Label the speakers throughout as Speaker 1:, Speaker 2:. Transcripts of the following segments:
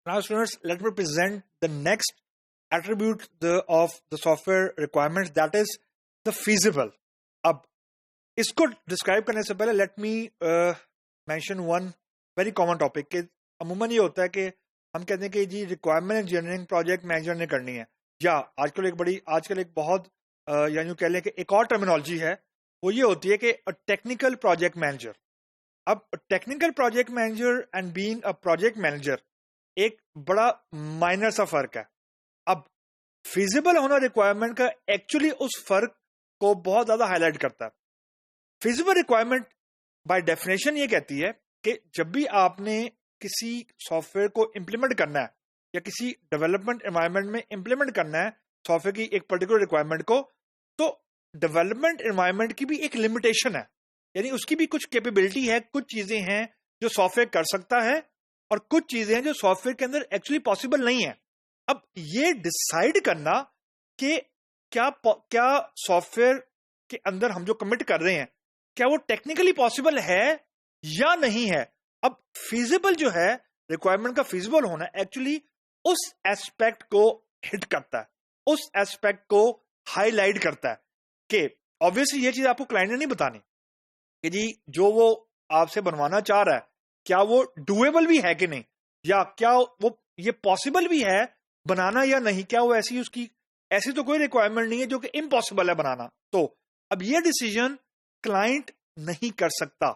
Speaker 1: Now, students, let me present the next attribute of the software requirements, that is the feasible. अब इसको describe करने से पहले let me mention one very common topic कि अमूमन ये होता है कि हम कहते हैं कि जी रिक्वायरमेंट इंजीनियरिंग प्रोजेक्ट मैनेजर ने करनी है, या आजकल एक बहुत यानी कह लें कि एक और टर्मिनोलॉजी है, वो ये होती है कि टेक्निकल प्रोजेक्ट मैनेजर. अब technical project manager and being a project manager एक बड़ा माइनर सा फर्क है. अब फिजिबल होना रिक्वायरमेंट का एक्चुअली उस फर्क को बहुत ज्यादा हाईलाइट करता है. फिजिबल रिक्वायरमेंट बाय डेफिनेशन ये कहती है कि जब भी आपने किसी सॉफ्टवेयर को इंप्लीमेंट करना है या किसी डेवलपमेंट एनवायरनमेंट में इंप्लीमेंट करना है सॉफ्टवेयर की एक पर्टिकुलर रिक्वायरमेंट को, तो डेवलपमेंट एनवायरनमेंट की भी एक लिमिटेशन है, यानी उसकी भी कुछ कैपेबिलिटी है. कुछ चीजें हैं जो सॉफ्टवेयर कर सकता है और कुछ चीजें हैं जो सॉफ्टवेयर के अंदर एक्चुअली पॉसिबल नहीं है. अब ये डिसाइड करना कि क्या सॉफ्टवेयर के अंदर हम जो कमिट कर रहे हैं क्या वो टेक्निकली पॉसिबल है या नहीं है. अब फिजिबल जो है रिक्वायरमेंट का फिजिबल होना एक्चुअली उस एस्पेक्ट को हिट करता है, उस एस्पेक्ट को हाईलाइट करता है कि ऑब्वियसली ये चीज आपको क्लाइंट ने नहीं बतानी कि जी जो वो आपसे बनवाना चाह रहा है क्या वो डुएबल भी है कि नहीं, या क्या वो ये पॉसिबल भी है बनाना या नहीं, क्या वो ऐसी तो कोई रिक्वायरमेंट नहीं है जो कि इम्पॉसिबल है बनाना. तो अब ये डिसीजन क्लाइंट नहीं कर सकता.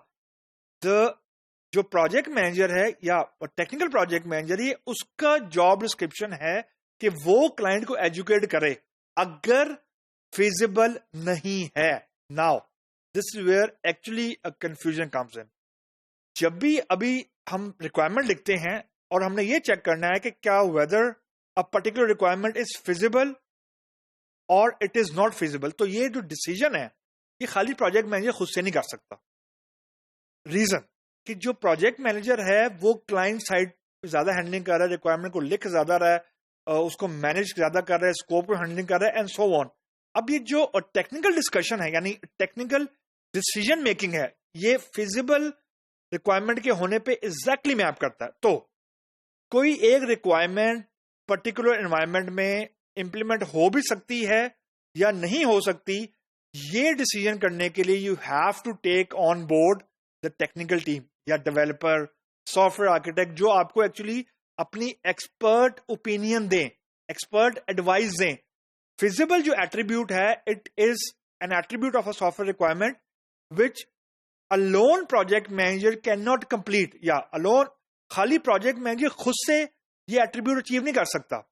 Speaker 1: जो प्रोजेक्ट मैनेजर है या टेक्निकल प्रोजेक्ट मैनेजर है, उसका जॉब डिस्क्रिप्शन है कि वो क्लाइंट को एजुकेट करे अगर फिजिबल नहीं है. Now this is where actually a confusion comes in. जब भी अभी हम रिक्वायरमेंट लिखते हैं और हमने ये चेक करना है कि क्या weather a particular requirement is feasible और इट इज नॉट फिजिबल, तो ये जो डिसीजन है ये खाली प्रोजेक्ट मैनेजर खुद से नहीं कर सकता. रीजन कि जो प्रोजेक्ट मैनेजर है वो क्लाइंट साइड ज्यादा हैंडलिंग कर रहा है, रिक्वायरमेंट को लिख ज्यादा रहा है, उसको मैनेज ज्यादा कर रहा है, स्कोप को हैंडलिंग कर रहा है एंड सो ऑन. अब ये जो टेक्निकल डिस्कशन है यानी टेक्निकल डिसीजन मेकिंग है, ये फिजिबल रिक्वायरमेंट के होने पे एग्जैक्टली मैप करता है. तो कोई एक रिक्वायरमेंट पर्टिकुलर एनवायरनमेंट में इंप्लीमेंट हो भी सकती है या नहीं हो सकती, ये डिसीजन करने के लिए you have to take on board the technical team या डेवलपर, सॉफ्टवेयर आर्किटेक्ट, जो आपको एक्चुअली अपनी एक्सपर्ट ओपिनियन दें, एक्सपर्ट एडवाइस दें. फिजिबल जो एट्रीब्यूट है it is an attribute of a software requirement which alone project manager can not complete, या alone खाली प्रोजेक्ट मैनेजर खुद से ये एट्रीब्यूट अचीव नहीं कर सकता.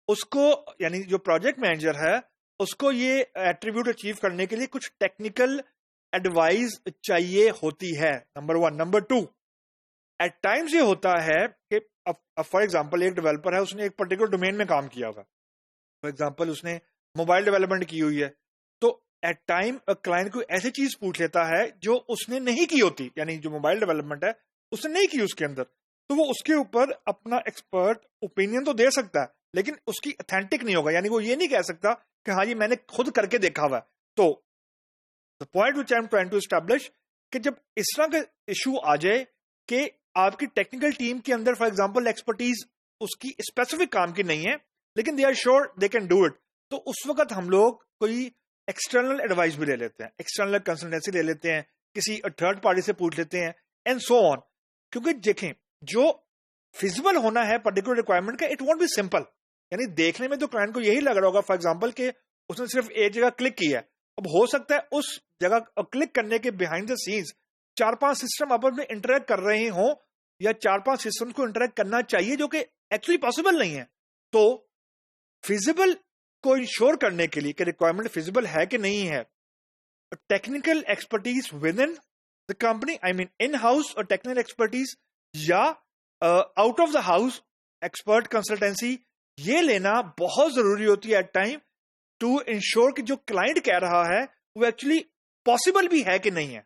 Speaker 1: उसको यानी जो प्रोजेक्ट मैनेजर है उसको ये एट्रीब्यूट अचीव करने के लिए कुछ टेक्निकल एडवाइस चाहिए होती है. Number one. Number two, at times ये होता है कि फॉर एग्जांपल एक डेवलपर है, उसने एक पर्टिकुलर डोमेन में काम किया होगा. फॉर एग्जांपल उसने मोबाइल डेवलपमेंट की हुई है, तो एट टाइम क्लाइंट को ऐसी चीज पूछ लेता है जो उसने नहीं की होती, यानी जो मोबाइल डेवलपमेंट है उसने नहीं की उसके अंदर, तो वो उसके ऊपर अपना एक्सपर्ट ओपिनियन तो दे सकता है लेकिन उसकी ऑथेंटिक नहीं होगा, यानी वो ये नहीं कह सकता कि हाँ जी मैंने खुद करके देखा हुआ है. तो the point which I am trying to establish कि जब इस तरह का इशू आ जाए कि आपकी टेक्निकल टीम के अंदर फॉर एग्जांपल एक्सपर्टीज उसकी स्पेसिफिक काम की नहीं है लेकिन they are sure they can do it, तो उस वक्त हम लोग कोई एक्सटर्नल एडवाइस भी ले लेते हैं, एक्सटर्नल कंसल्टेंसी ले लेते हैं, किसी थर्ड पार्टी से पूछ लेते हैं एंड सो ऑन. क्योंकि देखें जो फिजिबल होना है पर्टिकुलर रिक्वायरमेंट का, इट वोंट बी सिंपल. यानी देखने में तो क्लाइंट को यही लग रहा होगा फॉर एग्जांपल कि उसने सिर्फ एक जगह क्लिक किया है. अब हो सकता है उस जगह क्लिक करने के बिहाइंड द सीन्स 4-5 सिस्टम आपस में इंटरेक्ट कर रहे हो या 4-5 सिस्टम को इंटरेक्ट करना चाहिए जो कि एक्चुअली पॉसिबल नहीं है. तो फिजिबल को इंश्योर करने के लिए कि रिक्वायरमेंट फिजिबल है कि नहीं है, technical expertise with in the company, I mean in house और टेक्निकल एक्सपर्टीज या out of the house expert consultancy, ये लेना बहुत जरूरी होती है एट टाइम टू इंश्योर कि जो क्लाइंट कह रहा है वो एक्चुअली पॉसिबल भी है कि नहीं है.